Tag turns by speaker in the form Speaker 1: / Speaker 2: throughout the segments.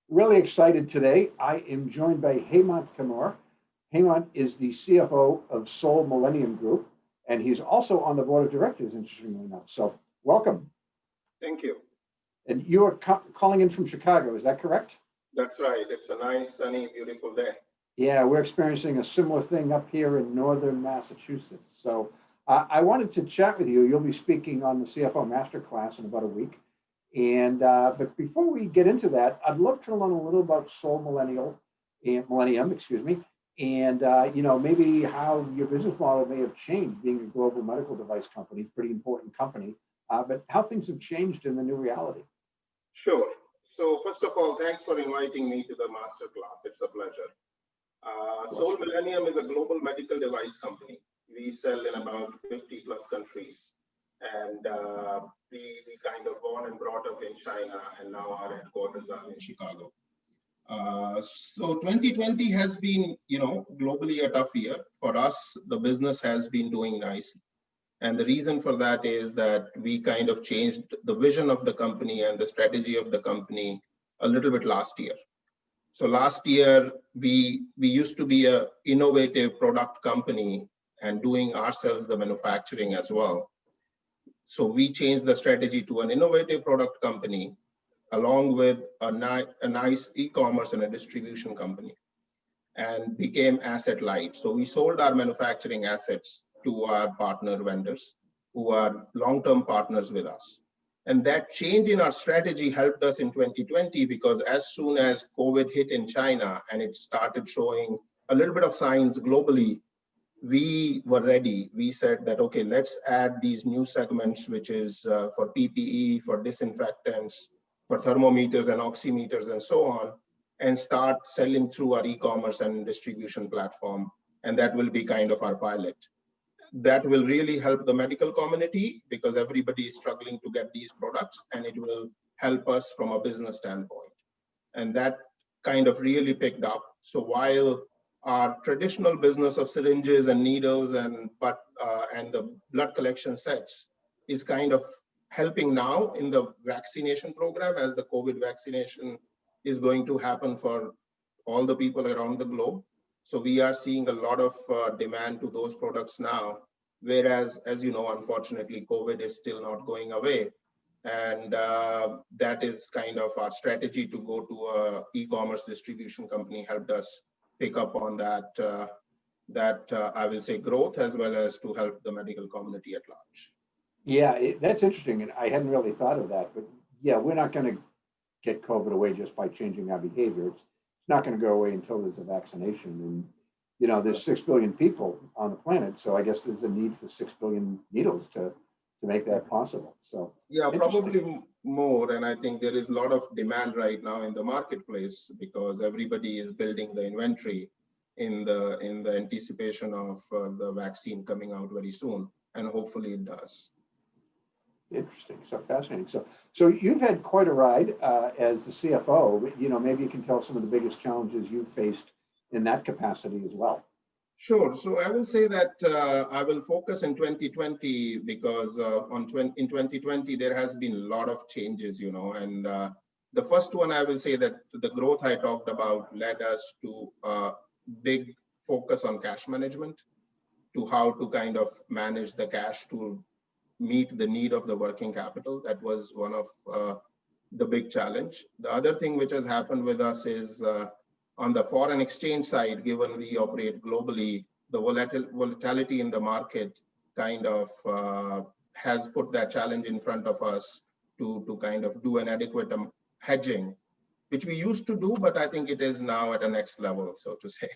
Speaker 1: Really excited today. I am joined by Hermant Kumar. Hermant is the CFO of Sol-Millennium Group, and he's also on the board of directors, interestingly enough. So, welcome.
Speaker 2: Thank you.
Speaker 1: And you are calling in from Chicago, is that correct?
Speaker 2: That's right. It's a nice, sunny, beautiful day.
Speaker 1: Yeah, we're experiencing a similar thing up here in northern Massachusetts. So, I wanted to chat with you. You'll be speaking on the CFO Masterclass in about a week. And but before we get into that, I'd love to learn a little about Millennium, excuse me, and maybe how your business model may have changed, being a global medical device company, pretty important company, but how things have changed in the new reality.
Speaker 2: Sure. So first of all, thanks for inviting me to the masterclass. It's a pleasure. Sol-Millennium is a global medical device company. We sell in about 50 plus countries. And we kind of born and brought up in China, and now our headquarters are in Chicago. So 2020 has been, globally a tough year. For us, the business has been doing nice. And the reason for that is that we kind of changed the vision of the company and the strategy of the company a little bit last year. So last year, we used to be an innovative product company and doing ourselves the manufacturing as well. So we changed the strategy to an innovative product company, along with a nice e-commerce and a distribution company, and became asset light. So we sold our manufacturing assets to our partner vendors, who are long-term partners with us. And that change in our strategy helped us in 2020, because as soon as COVID hit in China and it started showing a little bit of signs globally, we were ready. We said that, okay, let's add these new segments, which is for PPE, for disinfectants, for thermometers and oximeters and so on, and start selling through our e-commerce and distribution platform. And that will be kind of our pilot. That will really help the medical community, because everybody is struggling to get these products, and it will help us from a business standpoint. And that kind of really picked up. So while our traditional business of syringes and needles and the blood collection sets is kind of helping now in the vaccination program, as the COVID vaccination is going to happen for all the people around the globe. So we are seeing a lot of demand to those products now, whereas, as you know, unfortunately, COVID is still not going away. And that is kind of our strategy to go to a e-commerce distribution company helped us pick up on that, I will say, growth, as well as to help the medical community at large.
Speaker 1: Yeah, that's interesting, and I hadn't really thought of that. But yeah, we're not going to get COVID away just by changing our behavior. It's not going to go away until there's a vaccination. And there's 6 billion people on the planet, so I guess there's a need for 6 billion needles to make that possible. So
Speaker 2: yeah, probably more. And I think there is a lot of demand right now in the marketplace, because everybody is building the inventory in the anticipation of the vaccine coming out very soon, and hopefully it does.
Speaker 1: Interesting. So fascinating. So you've had quite a ride as the CFO. Maybe you can tell some of the biggest challenges you've faced in that capacity as well.
Speaker 2: Sure. So I will say that I will focus in 2020, because in 2020 there has been a lot of changes, and the first one, I will say that the growth I talked about led us to a big focus on cash management, to how to kind of manage the cash to meet the need of the working capital. That was one of the big challenge. The other thing which has happened with us is on the foreign exchange side, given we operate globally, the volatility in the market kind of has put that challenge in front of us to kind of do an adequate hedging, which we used to do, but I think it is now at a next level, so to say.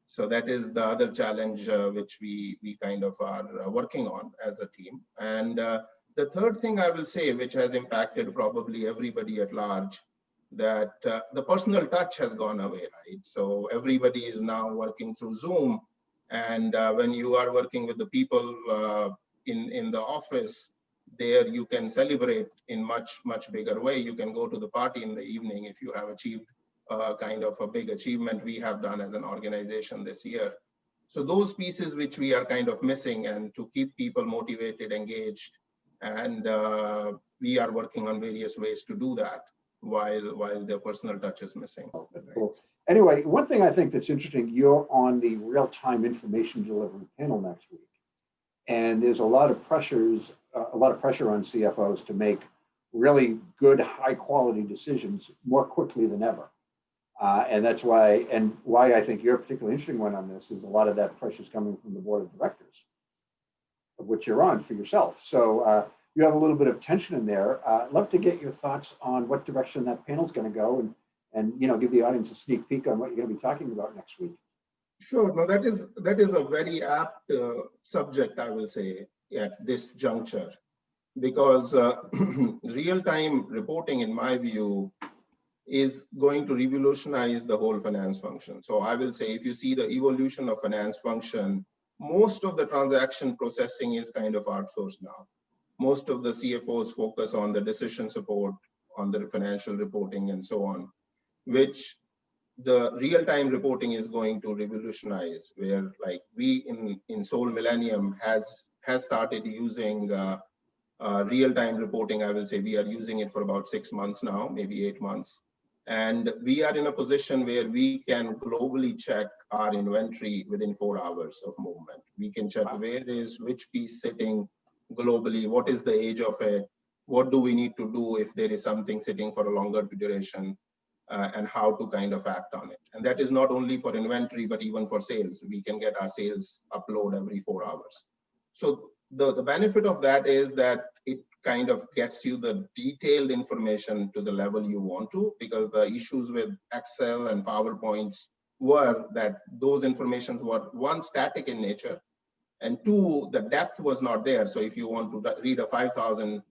Speaker 2: So that is the other challenge which we kind of are working on as a team. And the third thing I will say, which has impacted probably everybody at large, that the personal touch has gone away, right? So everybody is now working through Zoom. And when you are working with the people in the office, there you can celebrate in much bigger way. You can go to the party in the evening if you have achieved kind of a big achievement we have done as an organization this year. So those pieces which we are kind of missing, and to keep people motivated, engaged, and we are working on various ways to do that. while their personal touch is missing.
Speaker 1: Okay, cool. Anyway, one thing I think that's interesting, you're on the real-time information delivery panel next week. And there's a lot of pressure on CFOs to make really good, high-quality decisions more quickly than ever. And that's why I think you're a particularly interesting one on this is a lot of that pressure is coming from the board of directors, of which you're on for yourself. So you have a little bit of tension in there. I'd love to get your thoughts on what direction that panel's going to go, and give the audience a sneak peek on what you're going to be talking about next week.
Speaker 2: Sure. No, that is a very apt subject, I will say, at this juncture, because real-time reporting, in my view, is going to revolutionize the whole finance function. So I will say, if you see the evolution of finance function, most of the transaction processing is kind of outsourced now. Most of the CFOs focus on the decision support, on the financial reporting, and so on, which the real-time reporting is going to revolutionize, where like we in Sol-Millennium has started using real-time reporting. I will say we are using it for about 6 months now, maybe 8 months. And we are in a position where we can globally check our inventory within 4 hours of movement. We can check where is which piece sitting globally, what is the age of it, what do we need to do if there is something sitting for a longer duration, and how to kind of act on it. And that is not only for inventory, but even for sales. We can get our sales upload every 4 hours. So the benefit of that is that it kind of gets you the detailed information to the level you want to, because the issues with Excel and PowerPoints were that those informations were, one, static in nature, and two, the depth was not there. So if you want to read a 5,000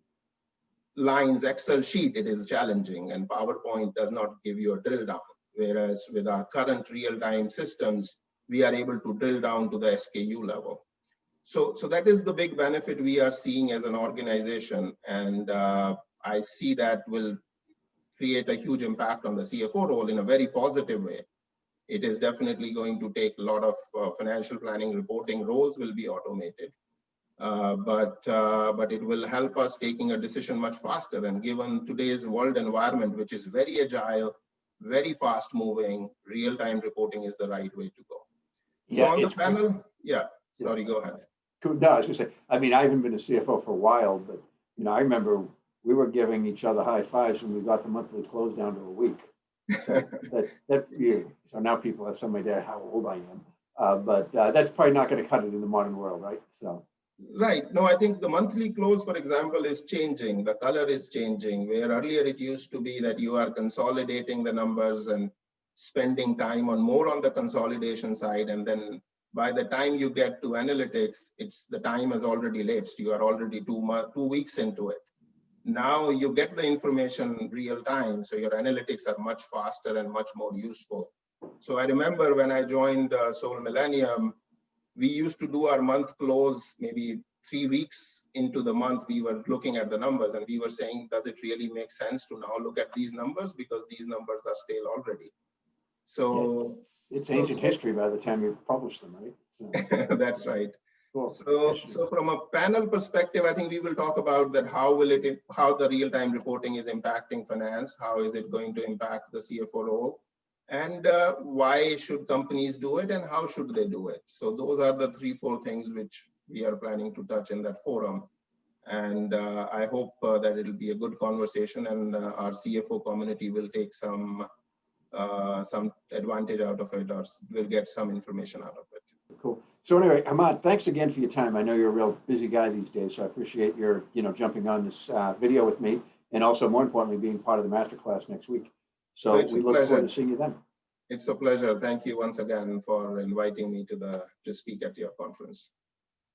Speaker 2: lines Excel sheet, it is challenging, and PowerPoint does not give you a drill down. Whereas with our current real-time systems, we are able to drill down to the SKU level. So that is the big benefit we are seeing as an organization, and I see that will create a huge impact on the CFO role in a very positive way. It is definitely going to take a lot of financial planning, reporting roles will be automated. But it will help us taking a decision much faster. And given today's world environment, which is very agile, very fast moving, real-time reporting is the right way to go. Yeah, so on the panel, sorry, go ahead.
Speaker 1: No, I was gonna say, I mean, I haven't been a CFO for a while, but I remember we were giving each other high fives when we got the monthly close down to a week. So now people have some idea how old I am, but that's probably not going to cut it in the modern world, right? So.
Speaker 2: Right. No, I think the monthly close, for example, is changing. The color is changing, where earlier it used to be that you are consolidating the numbers and spending time on more on the consolidation side. And then by the time you get to analytics, the time has already lapsed. You are already 2 weeks into it. Now you get the information real time. So your analytics are much faster and much more useful. So I remember when I joined Sol-Millennium, we used to do our month close maybe 3 weeks into the month. We were looking at the numbers and we were saying, does it really make sense to now look at these numbers, because these numbers are stale already? So
Speaker 1: it's ancient history by the time you publish them, right?
Speaker 2: So. That's right.
Speaker 1: Cool.
Speaker 2: So from a panel perspective, I think we will talk about that. How the real-time reporting is impacting finance? How is it going to impact the CFO role? And why should companies do it, and how should they do it? So those are the 3-4 things which we are planning to touch in that forum. And I hope that it'll be a good conversation, and our CFO community will take some advantage out of it, or will get some information out of it.
Speaker 1: Cool. So anyway, Hermant, thanks again for your time. I know you're a real busy guy these days, so I appreciate your jumping on this video with me, and also more importantly being part of the masterclass next week. So we look forward to seeing you then.
Speaker 2: It's a pleasure. Thank you once again for inviting me to speak at your conference.